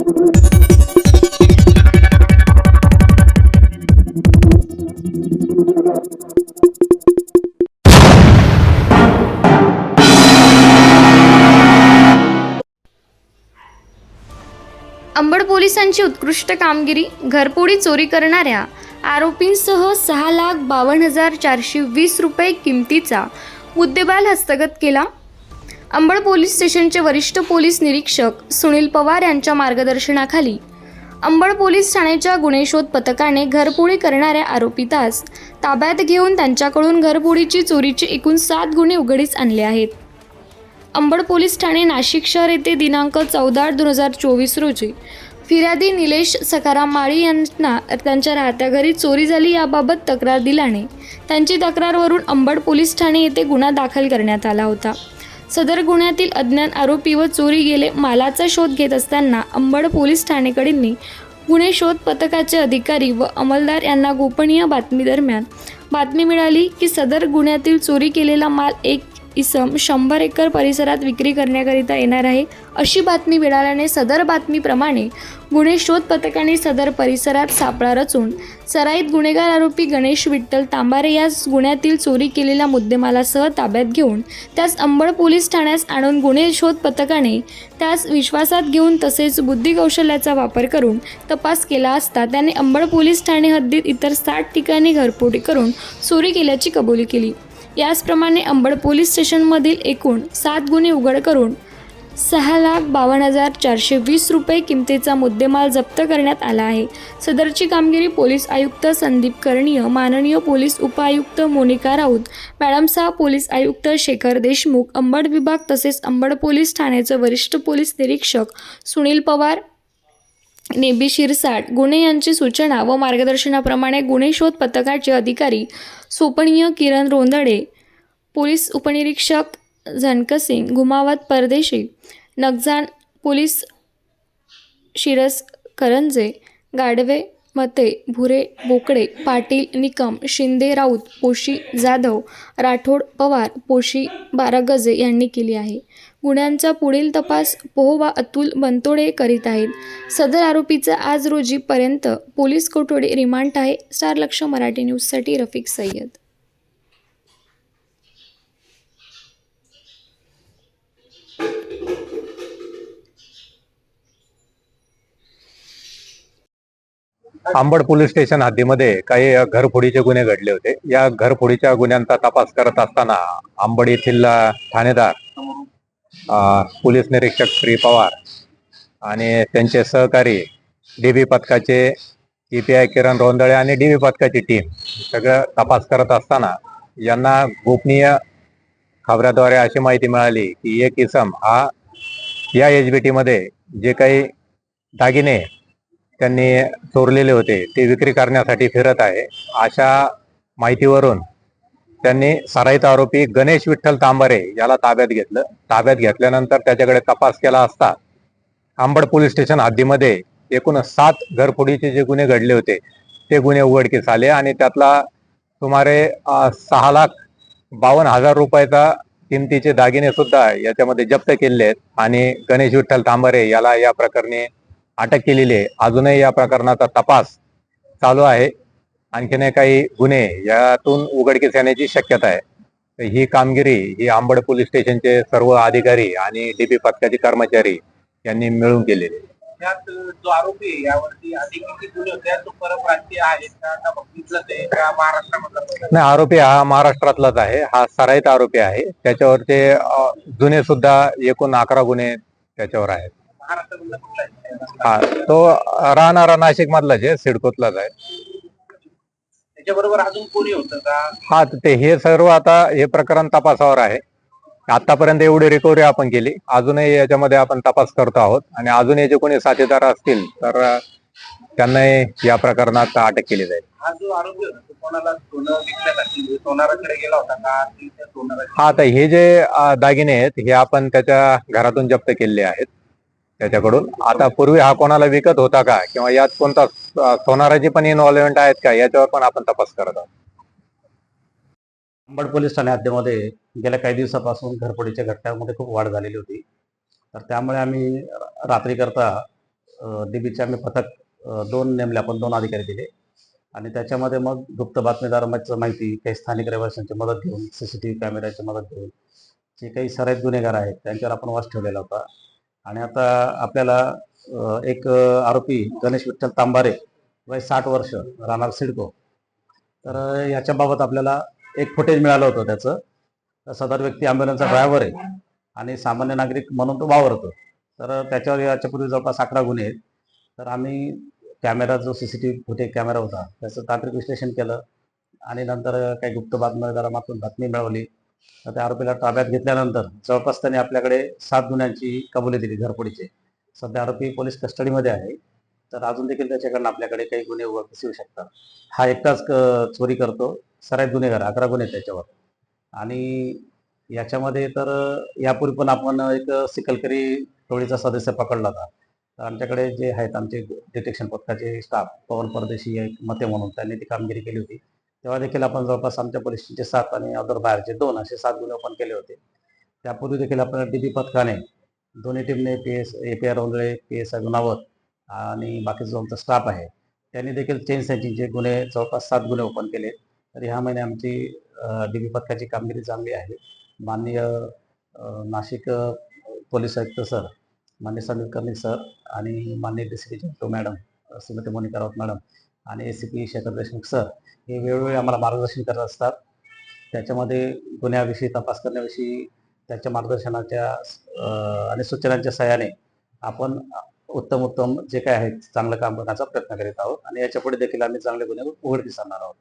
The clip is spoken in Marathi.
अंबड पोलिसांची उत्कृष्ट कामगिरी. घरफोडी चोरी करणाऱ्या आरोपींसह 6,52,420 रुपये किमतीचा मुद्देमाल हस्तगत केला. अंबड पोलीस स्टेशनचे वरिष्ठ पोलीस निरीक्षक सुनील पवार यांच्या मार्गदर्शनाखाली अंबड पोलीस ठाण्याच्या गुन्हे शोध पथकाने घरफोडी करणाऱ्या आरोपीतास ताब्यात घेऊन त्यांच्याकडून घरफोडीची चोरीचे एकूण 7 गुन्हे उघडीस आणले आहेत. अंबड पोलीस ठाणे नाशिक शहर येथे दिनांक 14/8/2024 रोजी फिर्यादी निलेश सखाराम माळी यांना त्यांच्या राहत्या घरी चोरी झाली याबाबत तक्रार दिल्याने त्यांची तक्रारवरून अंबड पोलीस ठाणे येथे गुन्हा दाखल करण्यात आला होता. सदर गुन्ह्यातील अज्ञात आरोपी व चोरी गेले मालाचा शोध घेत असताना अंबड पोलीस ठाणेकडील गुन्हे शोध पथकाचे अधिकारी व अंमलदार यांना गोपनीय बातमीदरम्यान बातमी मिळाली की सदर गुन्ह्यातील चोरी केलेला माल एक इसम 100 एकर परिसरात विक्री करण्याकरिता येणार आहे. अशी बातमी मिळाल्याने सदर बातमीप्रमाणे गुन्हे शोध पथकाने सदर परिसरात सापळा रचून सराईत गुन्हेगार आरोपी गणेश विठ्ठल तांबारे यास गुन्ह्यातील चोरी केलेल्या मुद्देमालासह ताब्यात घेऊन त्यास अंबड पोलीस ठाण्यास आणून गुन्हे शोध पथकाने त्यास विश्वासात घेऊन तसेच बुद्धिकौशल्याचा वापर करून तपास केला असता त्याने अंबड पोलीस ठाणे हद्दीत इतर 60 ठिकाणी घरफोडी करून चोरी केल्याची कबुली केली. याचप्रमाणे अंबड पोलीस स्टेशनमधील एकूण 7 गुन्हे उघड करून 6,52,420 रुपये किमतीचा मुद्देमाल जप्त करण्यात आला आहे. सदरची कामगिरी पोलीस आयुक्त संदीप कर्णीय, माननीय पोलीस उपआयुक्त मोनिका राऊत मॅडमसह पोलीस आयुक्त शेखर देशमुख, अंबड विभाग तसेच अंबड पोलीस ठाण्याचे वरिष्ठ पोलीस निरीक्षक सुनील पवार, नेबी शिरसाट गुन्हे यांची सूचना व मार्गदर्शनाप्रमाणे गुन्हे शोध पथकाचे अधिकारी सोपनीय किरण रोंदडे, पोलीस उपनिरीक्षक झनकसिंग, घुमावत परदेशी, नगजान पोलीस शिरस करंजे, गाडवे मते, भुरे भोकडे, पाटील निकम, शिंदे राऊत, पोशी जाधव, राठोड पवार, पोशी बारागजे यांनी केली आहे. गुन्ह्यांचा पुढील तपास पोहवा अतुल बनतोडे करीत आहेत. सदर आरोपीचा आज रोजी पर्यंत पोलीस कोठडी रिमांड आहे. स्टार लक्ष मराठी न्यूजसाठी रफिक सय्यद. अंबड पोलीस स्टेशन हद्दीमध्ये काही घरफोडीचे गुन्हे घडले होते. या घरफोडीच्या गुन्ह्यांचा तपास करत असताना अंबड येथील ठाणेदार पोलीस निरीक्षक श्री पवार आणि त्यांचे सहकारी डीबी पथकाचे EPI किरण रोंदळे आणि डीबी पथकाची टीम सगळं तपास करत असताना यांना गोपनीय खबराद्वारे अशी माहिती मिळाली की एक इसम हा या HBT मध्ये जे काही दागिने त्यांनी चोरलेले होते ते विक्री करण्यासाठी फिरत आहे. अशा माहितीवरून त्यांनी सराईत आरोपी गणेश विठ्ठल तांबारे याला ताब्यात घेतलं. ताब्यात घेतल्यानंतर त्याच्याकडे तपास केला असता अंबड पोलीस स्टेशन हद्दीमध्ये एकूण 7 घरफोडीचे जे गुन्हे घडले होते ते गुन्हे उघडकीस आले आणि त्यातला सुमारे 6,52,000 रुपयाचा किमतीचे दागिने सुद्धा याच्यामध्ये जप्त केले आहेत आणि गणेश विठ्ठल तांबारे याला या प्रकरणी अटक केलेली आहे. अजूनही या प्रकरणाचा तपास चालू आहे. आणखीन काही गुन्हे यातून उघडकीस येण्याची शक्यता आहे. ही कामगिरी ही अंबड पोलीस स्टेशनचे सर्व अधिकारी आणि डीबी पथकाचे कर्मचारी यांनी मिळून केलेली आहे. यात जो आरोपी आहे यावरती अधिक किती गुन्हे होते, तो परप्रांतीय आहे का बघितलं ते का महाराष्ट्रामधला? नाही, आरोपी हा महाराष्ट्रातलाच आहे. हा सराईत आरोपी आहे. त्याच्यावरचे जुने सुद्धा एकूण 11 गुन्हे त्याच्यावर आहेत. महाराष्ट्रामधला कुठला आहे? हा, तो राहणारा नाशिक मधलाच आहे, सिडकोतलाच आहे. त्याच्याबरोबर अजून कोणी होतं का? हा, ते हे सर्व आता हे प्रकरण तपासावर आहे. आतापर्यंत एवढी रिकव्हरी आपण केली. अजूनही याच्यामध्ये आपण तपास करतो आहोत आणि अजून याचे कोणी साथीदार असतील तर त्यांनाही या प्रकरणात अटक केली जाईल. हा जो आरोपी होता तो कोणाला सोनं विकण्यासाठी सोनाराकडे गेला होता का? हा, आता हे जे दागिने आहेत हे आपण त्याच्या घरातून जप्त केलेले आहेत त्याच्याकडून. आता पूर्वी हा कोणाला विकत होता का किंवा यात कोणता सोनाराची पण इन्व्हॉल्वमेंट आहेत का याच्यावर पण आपण तपास करत आहोत. अंबड पोलीस ठाणे हद्दीमध्ये गेल्या काही दिवसापासून घरफोडीच्या घटनांमध्ये खूप वाढ झालेली होती. तर त्यामुळे आम्ही रात्रीकरता डीबीचे आम्ही पथक 2 नेमले, आपण 2 अधिकारी दिले आणि त्याच्यामध्ये मग गुप्त बातमीदारांची माहिती, काही स्थानिक रहिवाशांची मदत घेऊन, सीसीटीव्ही कॅमेऱ्याची मदत घेऊन जे काही सराईत गुन्हेगार आहेत त्यांच्यावर आपण वास ठेवलेला होता. आणि आता आपल्याला एक आरोपी गणेश विठ्ठल तांबारे, वय 60 वर्ष, राहणार सिडको, तर याच्याबाबत आपल्याला एक फुटेज मिळालं होतं त्याचं. तर सदर व्यक्ती ॲम्ब्युलन्सचा ड्रायव्हर आहे आणि सामान्य नागरिक म्हणून तो वावरतो. तर त्याच्यावर याच्यापूर्वी जवळपास 11 गुन्हे आहेत. तर आम्ही कॅमेरा, जो सीसीटीव्ही फुटेज कॅमेरा होता, त्याचं तांत्रिक विश्लेषण केलं आणि नंतर काही गुप्त बातमीदारामार्फत बातमी मिळवली. तर त्या आरोपीला ताब्यात घेतल्यानंतर जवळपास त्यांनी आपल्याकडे 7 गुन्ह्यांची कबुली दिली घरफोडीचे. सध्या आरोपी पोलीस कस्टडीमध्ये आहे. तर अजून देखील त्याच्याकडनं आपल्याकडे काही गुन्हे उघडकीस येऊ शकतात. हा एकटाच चोरी करतो. सराईत गुन्हेगार 11 गुन्हे आहेत त्याच्यावर. आणि याच्यामध्ये तर यापूर्वी पण आपण एक सिकलकरी टोळीचा सदस्य पकडला होता. तर आमच्याकडे जे आहेत आमचे डिटेक्शन पथकाचे स्टाफ, पवन परदेशी एक मते म्हणून, त्यांनी ती कामगिरी केली होती. तेव्हा देखील आपण जवळपास आमच्या पोलीस स्टेशनचे 7 आणि अदर बाहेरचे 2 असे 7 गुन्हे ओपन केले होते. त्यापूर्वी देखील आपण डीबी पथकाने दोन्ही टीमने API रोंदळे, PSI गुणावत आणि बाकीचा जो आमचा स्टाफ आहे त्यांनी देखील चेन स्नॅचिंगचे गुन्हे जवळपास 7 गुन्हे ओपन केले. तर ह्या महिने आमची डीबी पथकाची कामगिरी चांगली आहे. माननीय नाशिक पोलीस आयुक्त सर, माननीय समीर कर्णिक सर आणि माननीय DCP जंटो मॅडम, श्रीमती मोनिका राऊत मॅडम आणि ACP शेखर देशमुख सर हे वेळोवेळी आम्हाला मार्गदर्शन करत असतात. त्याच्यामध्ये गुन्ह्याविषयी, तपास करण्याविषयी त्यांच्या मार्गदर्शनाच्या आणि सूचनांच्या सहाय्याने आपण उत्तम जे काय आहे चांगलं काम करण्याचा प्रयत्न करीत आहोत आणि याच्यापुढे देखील आम्ही चांगले गुन्हे उघडकीस आणणार आहोत.